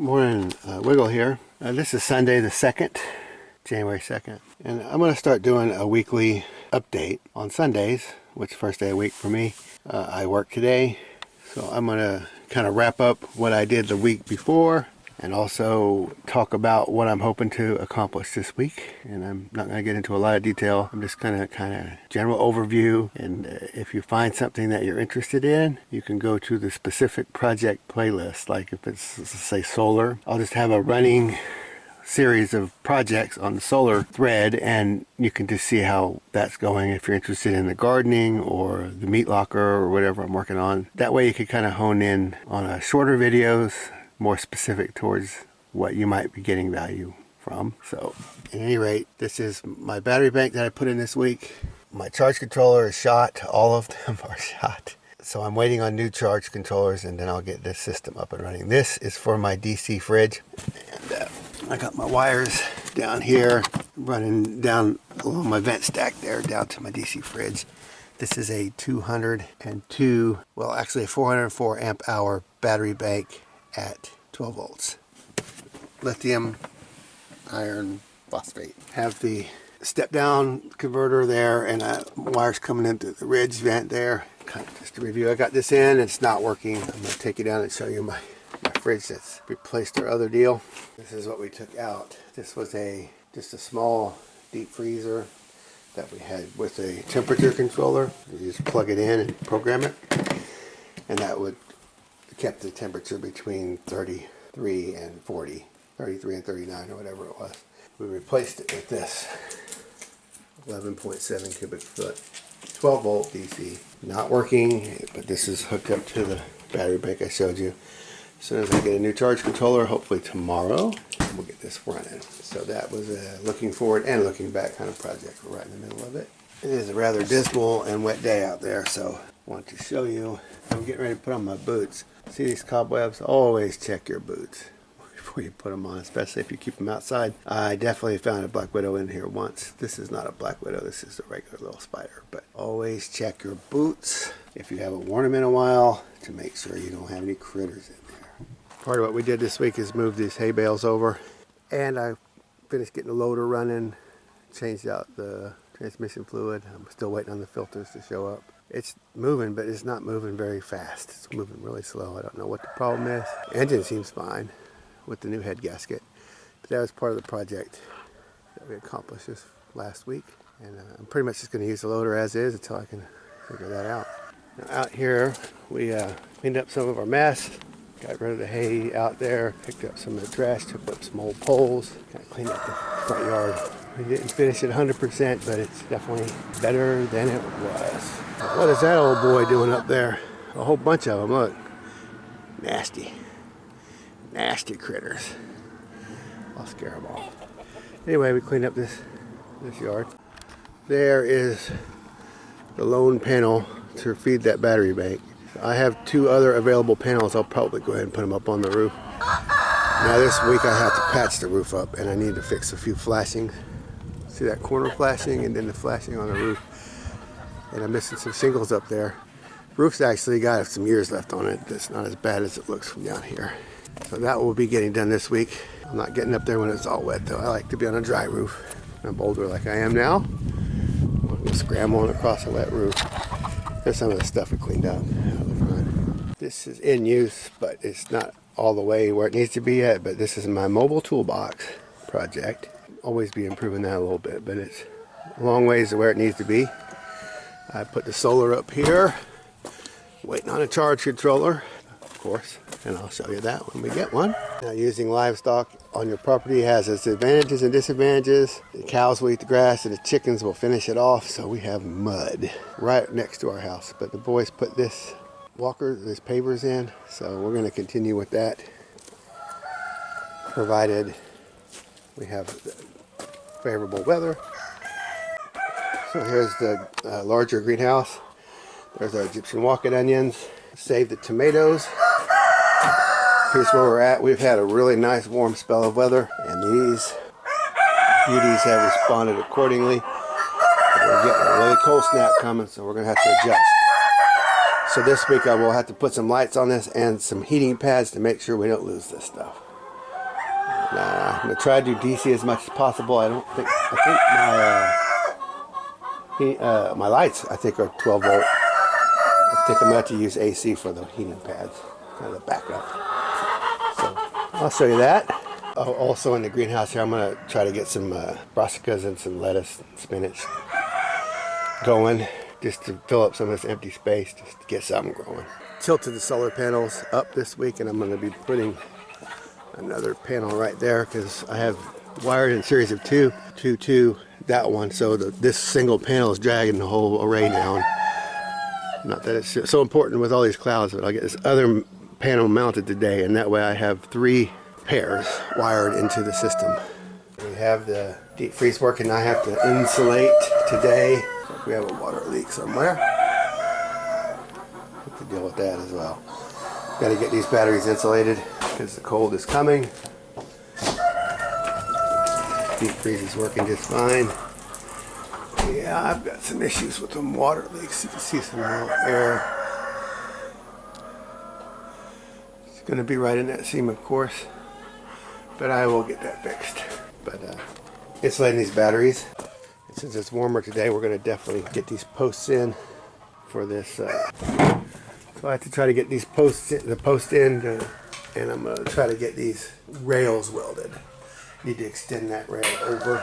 Morning, Wiggle here. This is Sunday the 2nd, January 2nd, and I'm going to start doing a weekly update on Sundays, which is the first day of the week for me. I work today, so I'm going to kind of wrap up what I did the week before and also talk about what I'm hoping to accomplish this week. And I'm not going to get into a lot of detail. I'm just going to kind of general overview, and if you find something that you're interested in, you can go to the specific project playlist. Like if it's, say, solar, I'll just have a running series of projects on the solar thread, and you can just see how that's going if you're interested in the gardening or the meat locker or whatever I'm working on. That way you can kind of hone in on shorter videos, more specific towards what you might be getting value from. So at any rate, this is my battery bank that I put in this week. My charge controller is shot. All of them are shot. So I'm waiting on new charge controllers, and then I'll get this system up and running. This is for my DC fridge. And I got my wires down here running down along my vent stack there down to my DC fridge. This is a 202, well actually a 404 amp hour battery bank at 12 volts. Lithium iron phosphate. Have the step down converter there, and wires coming into the ridge vent there. Kind of just to review, I got this in, it's not working. I'm going to take you down and show you my fridge that's replaced our other deal. This is what we took out. This was just a small deep freezer that we had with a temperature controller. You just plug it in and program it, and that would kept the temperature between 33 and 40, 33 and 39 or whatever it was. We replaced it with this 11.7 cubic foot 12 volt DC. Not working, but this is hooked up to the battery bank I showed you. As soon as I get a new charge controller, hopefully tomorrow, we'll get this running. So that was a looking forward and looking back kind of project. We're right in the middle of it. It is a rather dismal and wet day out there, so I want to show you. I'm getting ready to put on my boots. See these cobwebs? Always check your boots before you put them on, especially if you keep them outside. I definitely found a black widow in here once. This is not a black widow, this is a regular little spider. But always check your boots if you haven't worn them in a while to make sure you don't have any critters in there. Part of what we did this week is move these hay bales over, and I finished getting the loader running, changed out the transmission fluid. I'm still waiting on the filters to show up. It's moving, but it's not moving very fast. It's moving really slow. I don't know what the problem is. Engine seems fine with the new head gasket. But that was part of the project that we accomplished this last week. And I'm pretty much just going to use the loader as is until I can figure that out. Now, out here, we cleaned up some of our mess. Got rid of the hay out there. Picked up some of the trash. Took up some old poles. Kind of cleaned up the front yard. We didn't finish it 100%, but it's definitely better than it was. What is that old boy doing up there? A whole bunch of them, look. Nasty. Nasty critters. I'll scare them off. Anyway, we cleaned up this yard. There is the lone panel to feed that battery bank. I have two other available panels. I'll probably go ahead and put them up on the roof. Now this week I have to patch the roof up, and I need to fix a few flashings. See that corner flashing and then the flashing on the roof. And I'm missing some shingles up there. Roof's actually got some years left on it. It's not as bad as it looks from down here. So that will be getting done this week. I'm not getting up there when it's all wet though. I like to be on a dry roof. I'm older like I am now. I'm going to scramble on across a wet roof. There's some of the stuff we cleaned up. This is in use, but it's not all the way where it needs to be yet. But this is my mobile toolbox project. Always be improving that a little bit, but it's a long ways to where it needs to be. I put the solar up here, waiting on a charge controller, of course, and I'll show you that when we get one. Now, using livestock on your property has its advantages and disadvantages. The cows will eat the grass and the chickens will finish it off, so we have mud right next to our house. But the boys put this pavers in, so we're going to continue with that, provided we have favorable weather. So here's the larger greenhouse. There's our Egyptian walking onions. Save the tomatoes. Here's where we're at. We've had a really nice warm spell of weather, and these beauties have responded accordingly. We're getting a really cold snap coming, so we're going to have to adjust. So this week I will have to put some lights on this and some heating pads to make sure we don't lose this stuff. I'm gonna try to do DC as much as possible. I think my lights I think are 12 volt. I think I'm gonna have to use AC for the heating pads, kind of the backup. So I'll show you that. Oh, also in the greenhouse here, I'm gonna try to get some brassicas and some lettuce and spinach going, just to fill up some of this empty space, just to get something growing. Tilted the solar panels up this week, and I'm going to be putting another panel right there because I have wired in a series of two to that one, so this single panel is dragging the whole array down. Not that it's so important with all these clouds, but I'll get this other panel mounted today, and that way I have 3 pairs wired into the system. We have the deep freeze working. I have to insulate today. We have a water leak somewhere. Have to deal with that as well. Got to get these batteries insulated because the cold is coming. Deep freeze is working just fine. Yeah, I've got some issues with some water leaks. You can see some little air. It's going to be right in that seam, of course, but I will get that fixed. But insulating these batteries. Since it's warmer today, we're going to definitely get these posts in for this. So I have to try to get these posts in, the post in, and I'm going to try to get these rails welded. Need to extend that rail over.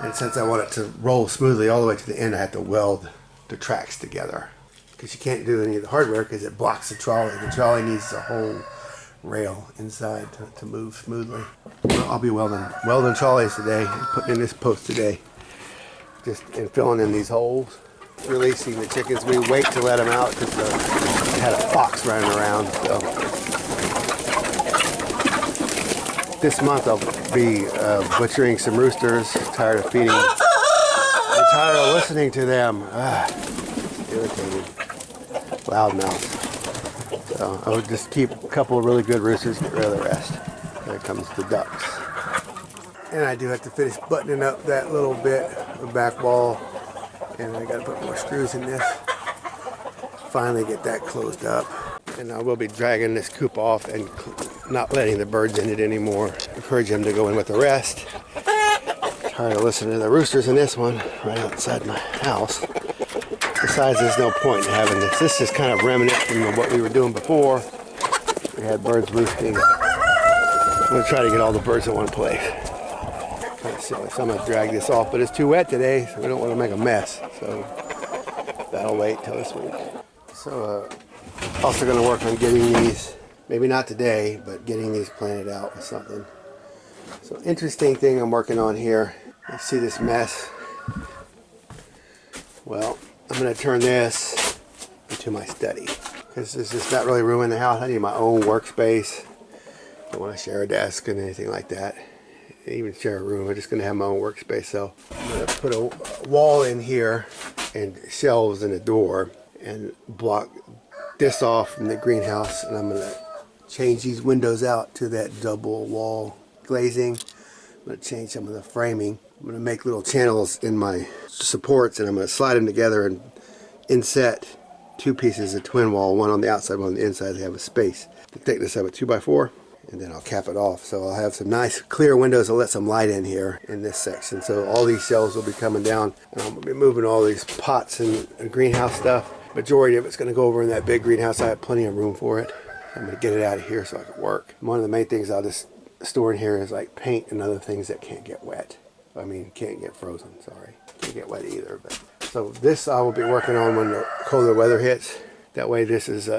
And since I want it to roll smoothly all the way to the end, I have to weld the tracks together. Because you can't do any of the hardware because it blocks the trolley. The trolley needs a whole rail inside to move smoothly. I'll be welding trolleys today, and putting in this post today. Just in filling in these holes, releasing the chickens. We wait to let them out because they had a fox running around. So this month I'll be butchering some roosters. Tired of feeding. I'm tired of listening to them. Irritated. Loudmouth. So I would just keep a couple of really good roosters, get rid of the rest. There comes the ducks. And I do have to finish buttoning up that little bit of back wall, and I got to put more screws in this. Finally get that closed up, and I will be dragging this coop off and not letting the birds in it anymore. Encourage them to go in with the rest. Tired of listening to the roosters in this one right outside my house. Besides, there's no point in having this. This is kind of reminiscent of what we were doing before. We had birds roosting. I'm going to try to get all the birds in one place. So I'm going to drag this off, but it's too wet today, so we don't want to make a mess. So that'll wait till this week. So also going to work on getting these, maybe not today, but getting these planted out with something. So interesting thing I'm working on here. You see this mess? Well, I'm going to turn this into my study. Because this is not really room in the house. I need my own workspace. I don't want to share a desk and anything like that. Even share a room. I'm just going to have my own workspace. So I'm going to put a wall in here and shelves and a door and block this off from the greenhouse. And I'm going to change these windows out to that double wall glazing. I'm going to change some of the framing. I'm going to make little channels in my supports, and I'm going to slide them together and inset 2 pieces of twin wall, one on the outside, one on the inside. They have a space. The thickness of a 2x4. And then I'll cap it off. So I'll have some nice clear windows to let some light in here in this section. So all these shelves will be coming down. And I'm going to be moving all these pots and greenhouse stuff. Majority of it's going to go over in that big greenhouse. I have plenty of room for it. I'm going to get it out of here so I can work. One of the main things I'll just store in here is like paint and other things that can't get wet. I mean, can't get frozen, sorry. Can't get wet either. But so this I will be working on when the colder weather hits. That way this is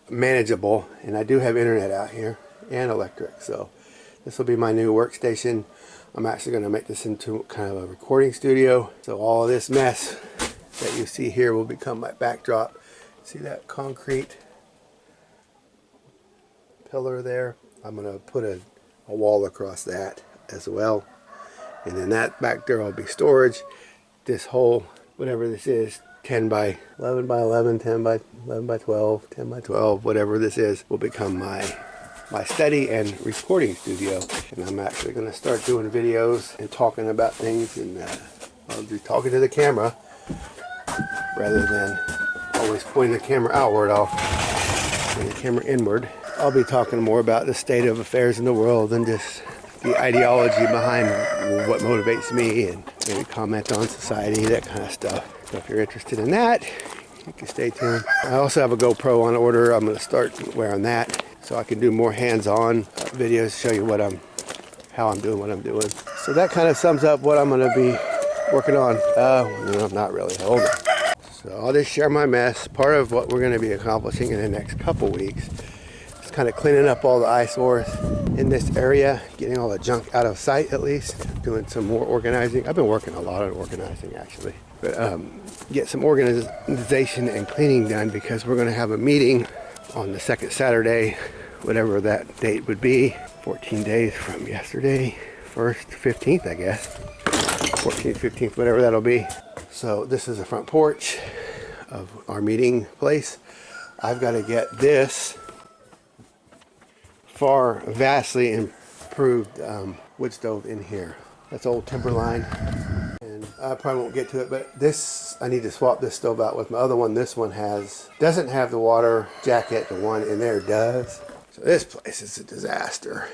manageable. And I do have internet out here and electric, so this will be my new workstation. I'm actually going to make this into kind of a recording studio, so all of this mess that you see here will become my backdrop. See that concrete pillar there? I'm going to put a wall across that as well, and then that back there will be storage. This whole, whatever this is, 10 by 11 by 11, 10 by 11 by 12, 10 by 12, whatever this is, will become my study and recording studio. And I'm actually going to start doing videos and talking about things, and I'll be talking to the camera rather than always pointing the camera outward. I'll point the camera inward. I'll be talking more about the state of affairs in the world than just the ideology behind what motivates me and maybe comment on society, that kind of stuff. So if you're interested in that, you can stay tuned. I also have a GoPro on order. I'm going to start wearing that so I can do more hands-on videos, show you how I'm doing what I'm doing. So that kind of sums up what I'm going to be working on. No, not really. Hold on. So I'll just share my mess. Part of what we're going to be accomplishing in the next couple weeks is kind of cleaning up all the eyesores in this area, getting all the junk out of sight at least, doing some more organizing. I've been working a lot on organizing actually. But get some organization and cleaning done because we're going to have a meeting on the second Saturday, whatever that date would be, 14 days from yesterday, 1st, 15th, I guess. 14th, 15th, whatever that'll be. So this is the front porch of our meeting place. I've got to get this vastly improved wood stove in here. That's old Timberline, and I probably won't get to it, but this, I need to swap this stove out with my other one. This one doesn't have the water jacket. The one in there does. So this place is a disaster.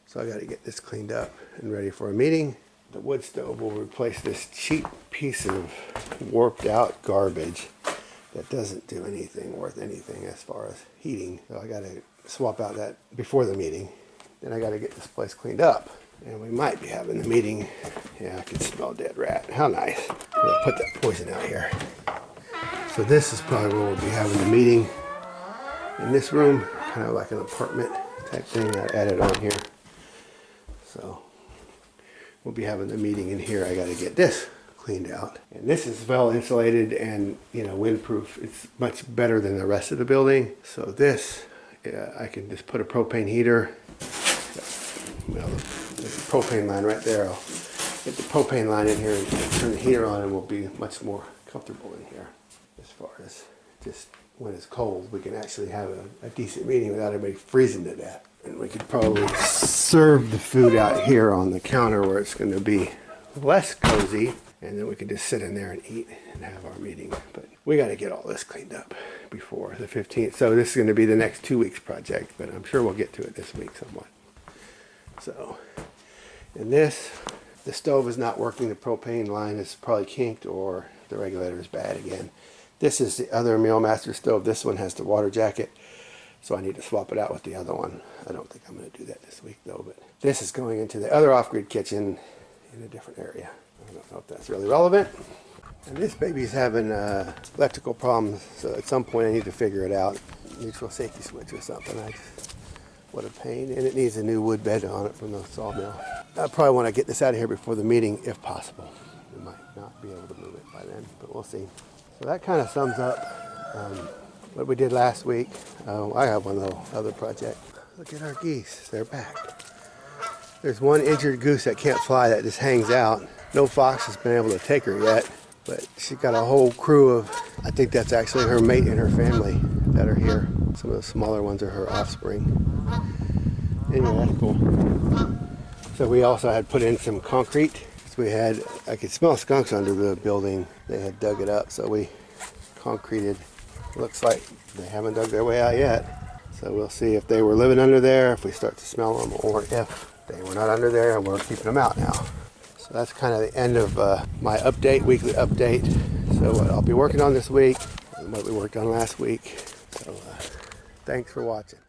So I got to get this cleaned up and ready for a meeting. The wood stove will replace this cheap piece of warped out garbage that doesn't do anything worth anything as far as heating. So I got to swap out that before the meeting. Then I got to get this place cleaned up. And we might be having the meeting. Yeah, I can smell dead rat. How nice. I'll put that poison out here. So this is probably where we'll be having the meeting. In this room, kind of like an apartment type thing I added on here. So we'll be having the meeting in here. I got to get this cleaned out. And this is well insulated and, you know, windproof. It's much better than the rest of the building. So this, I can just put a propane heater. Well, there's a propane line right there. I'll get the propane line in here and turn the heater on, and we'll be much more comfortable in here. As far as just when it's cold, we can actually have a decent meeting without everybody freezing to death. And we could probably serve the food out here on the counter where it's going to be less cozy, and then we can just sit in there and eat and have our meeting. But we got to get all this cleaned up before the 15th. So this is going to be the next 2 weeks project, but I'm sure we'll get to it this week somewhat. So, and this, the stove is not working. The propane line is probably kinked or the regulator is bad again. This is the other Mealmaster stove. This one has the water jacket. So I need to swap it out with the other one. I don't think I'm going to do that this week though, but this is going into the other off-grid kitchen in a different area. I don't know if that's really relevant. And this baby's having electrical problems, so at some point I need to figure it out. Neutral safety switch or something. What a pain. And it needs a new wood bed on it from the sawmill. I probably want to get this out of here before the meeting if possible. We might not be able to move it by then, but we'll see. So that kind of sums up what we did last week. I have one little other project. Look at our geese. They're back. There's one injured goose that can't fly that just hangs out. No fox has been able to take her yet, but she's got a whole crew of, I think that's actually her mate and her family that are here. Some of the smaller ones are her offspring. Anyway, that's cool. So we also had put in some concrete. So we had, I could smell skunks under the building. They had dug it up, so we concreted. Looks like they haven't dug their way out yet. So we'll see if they were living under there, if we start to smell them, or if they were not under there and we're keeping them out now. So that's kind of the end of my update, weekly update. So what I'll be working on this week and what we worked on last week. So thanks for watching.